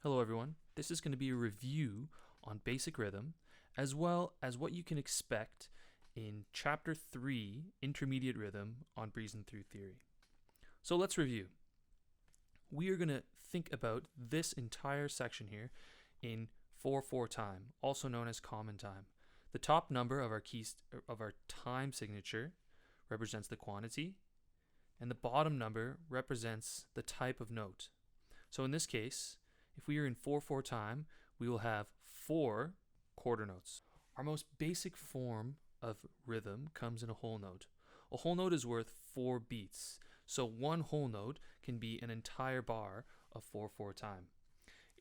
Hello everyone, this is going to be a review on basic rhythm as well as what you can expect in Chapter 3, Intermediate Rhythm on Breezin through Theory. So let's review. We are going to think about this entire section here in 4/4 time, also known as common time. The top number of our time signature represents the quantity, and the bottom number represents the type of note. So in this case, if we are in 4/4 time, we will have 4 quarter notes. Our most basic form of rhythm comes in a whole note. A whole note is worth 4 beats, so one whole note can be an entire bar of 4/4 time.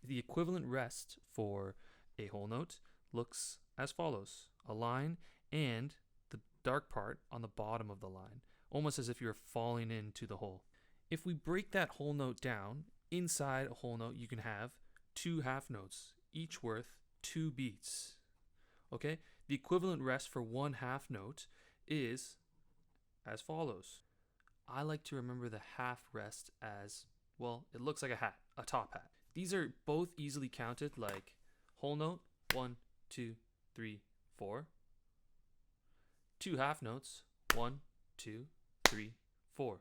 The equivalent rest for a whole note looks as follows: a line and the dark part on the bottom of the line, almost as if you're falling into the hole. If we break that whole note down, inside a whole note you can have 2 half notes, each worth 2 beats. Okay? The equivalent rest for one half note is as follows. I like to remember the half rest as, well, it looks like a hat, a top hat. These are both easily counted, like whole note, 1, 2, 3, 4. 2 half notes, 1, 2, 3, 4.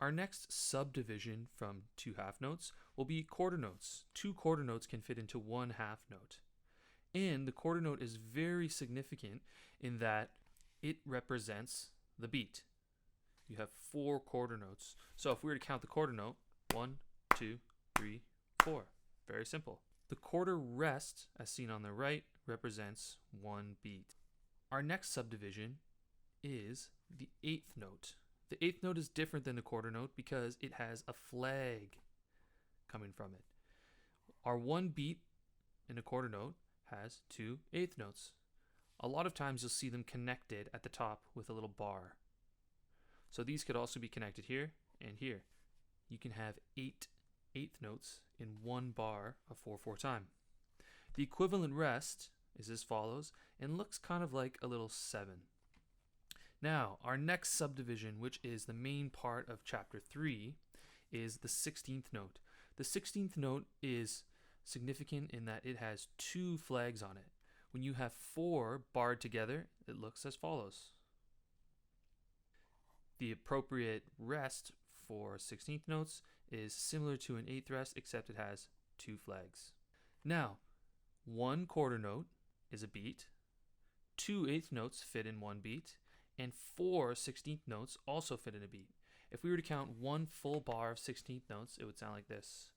Our next subdivision from 2 half notes will be quarter notes. 2 quarter notes can fit into 1 half note. And the quarter note is very significant in that it represents the beat. You have 4 quarter notes. So if we were to count the quarter note, 1, 2, 3, 4. Very simple. The quarter rest, as seen on the right, represents 1 beat. Our next subdivision is the 8th note. The 8th note is different than the quarter note because it has a flag coming from it. Our 1 beat in a quarter note has 2 8th notes. A lot of times you'll see them connected at the top with a little bar. So these could also be connected here and here. You can have 8 8th notes in 1 bar of 4/4 time. The equivalent rest is as follows and looks kind of like a little 7. Now, our next subdivision, which is the main part of Chapter 3, is the 16th note. The 16th note is significant in that it has 2 flags on it. When you have 4 barred together, it looks as follows. The appropriate rest for 16th notes is similar to an 8th rest, except it has 2 flags. Now, 1 quarter note is a beat, 2 8th notes fit in 1 beat, and 4 16th notes also fit in a beat. If we were to count 1 full bar of 16th notes, it would sound like this.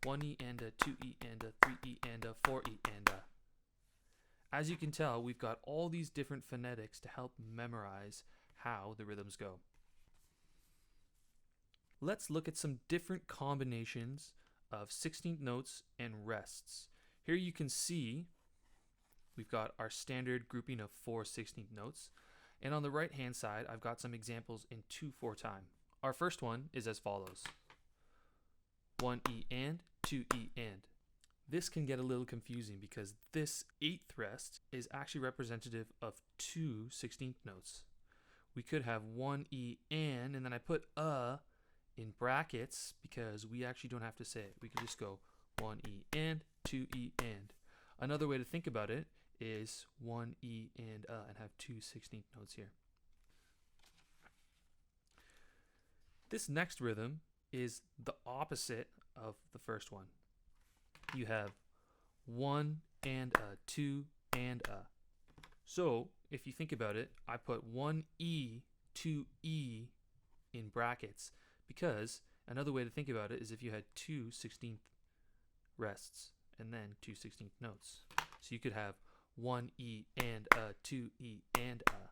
1E and a, 2E and a, 3E and a, 4E and a. As you can tell, we've got all these different phonetics to help memorize how the rhythms go. Let's look at some different combinations of 16th notes and rests. Here you can see we've got our standard grouping of 4 16th notes. And on the right hand side, I've got some examples in 2/4 time. Our first one is as follows. 1E and, 2E and. This can get a little confusing because this 8th rest is actually representative of 2 16th notes. We could have 1E and then I put in brackets because we actually don't have to say it. We could just go 1E and, 2E and. Another way to think about it is 1E and have 2 16th notes here. This next rhythm is the opposite of the first one. You have 1 and a, 2 and a. So if you think about it, I put 1E, 2E in brackets because another way to think about it is if you had 2 16th rests and then 2 16th notes. So you could have 1E and a, 2E and a.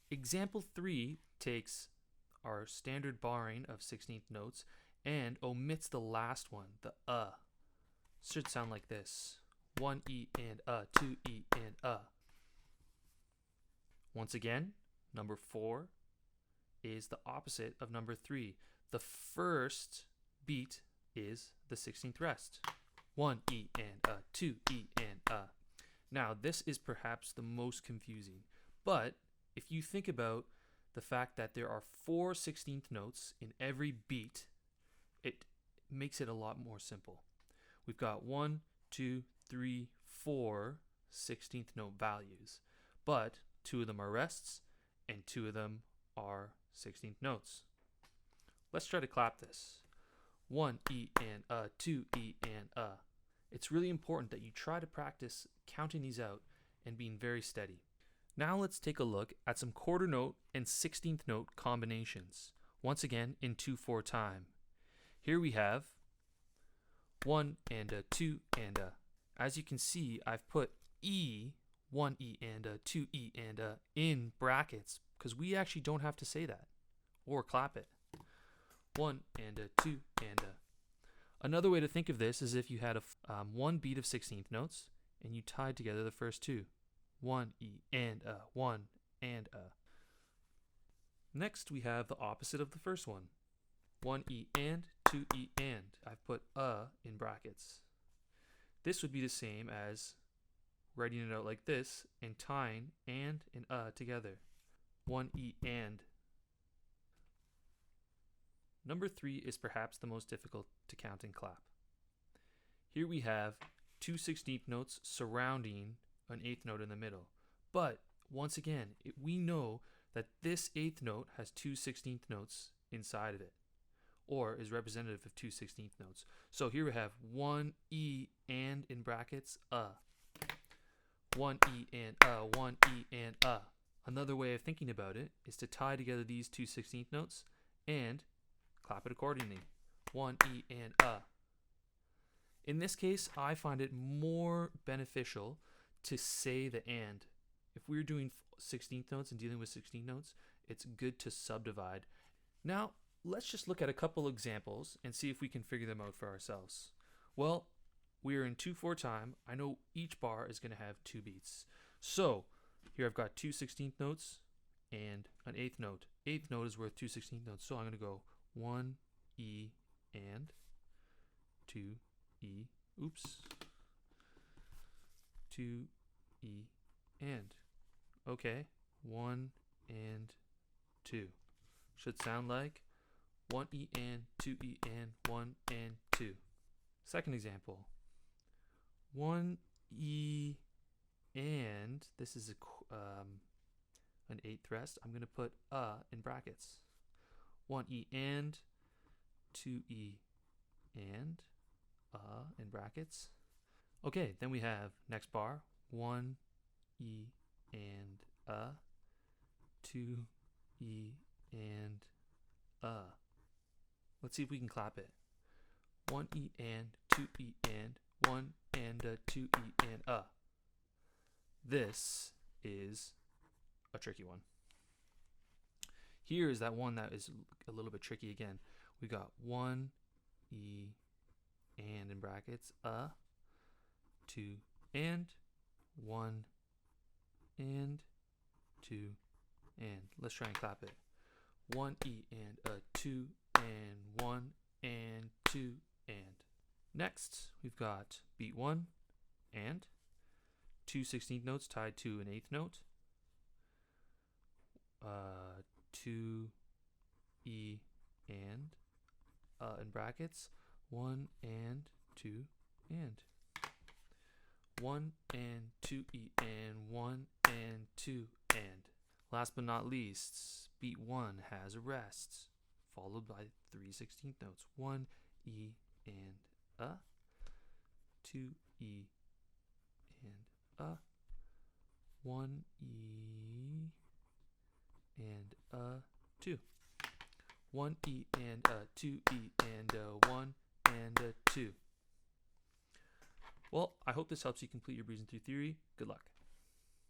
Example 3 takes our standard barring of 16th notes and omits the last one, the Should sound like this. 1E and a, 2E and a. Once again, number 4 is the opposite of number 3. The first beat is the 16th rest. 1E and a, 2E and a. Now, this is perhaps the most confusing, but if you think about the fact that there are 4 16th notes in every beat, it makes it a lot more simple. we've got 1, 2, 3, 4 16th note values, but 2 of them are rests and 2 of them are 16th notes. Let's try to clap this. 1 E and a, 2 E and a. It's really important that you try to practice counting these out and being very steady. Now let's take a look at some quarter note and 16th note combinations, once again in 2/4 time. Here we have 1 and a, 2 and a. As you can see, I've put E, 1 E and a, 2 E and a in brackets because we actually don't have to say that or clap it. 1 and a, 2 and a. Another way to think of this is if you had one beat of 16th notes and you tied together the first two. 1 E and a, 1 and a. Next we have the opposite of the first one. 1 E and, 2 E and. I've put a in brackets. This would be the same as writing it out like this and tying and a together. 1 E and. Number 3 is perhaps the most difficult to count and clap. Here we have 2 16th notes surrounding an 8th note in the middle. But once again, we know that this 8th note has 2 16th notes inside of it, or is representative of 2 16th notes. So here we have 1 E and in brackets a. 1 E and a, 1 E and a. Another way of thinking about it is to tie together these 2 16th notes and clap it accordingly. 1 E and a. In this case, I find it more beneficial to say the and. If we're doing 16th notes and dealing with 16th notes, it's good to subdivide. Now, let's just look at a couple examples and see if we can figure them out for ourselves. Well, we are in 2/4 time. I know each bar is going to have 2 beats. So, here I've got 2 16th notes and an 8th note. 8th note is worth 2 16th notes. So I'm going to go 1 E and 2 E, 2 E and. Okay, 1 and 2. Should sound like 1 E and, 2 E and, 1 and 2. Second example. 1 E and, this is an 8th rest. I'm going to put in brackets. 1 E and, 2 E and, in brackets. Okay, then we have next bar. 1 E and 2 E and Let's see if we can clap it. 1 E and, 2 E and, 1 and 2 E and This is a tricky one. Here is that one that is a little bit tricky again. We got 1 E and in brackets 2 and 1 and 2 and. Let's try and clap it. 1 E and 2 and 1 and 2 and. Next, we've got beat 1 and 2 16th notes tied to an 8th note. 2 E and in brackets 1 and 2 and. 1 and 2 E and 1 and 2 and. Last but not least, beat 1 has a rest, followed by 3 16th notes. 1 E and 2 E and 1 E and 2. 1 E and 2 E and 1 and 2. Well, I hope this helps you complete your Breezin through theory. Good luck.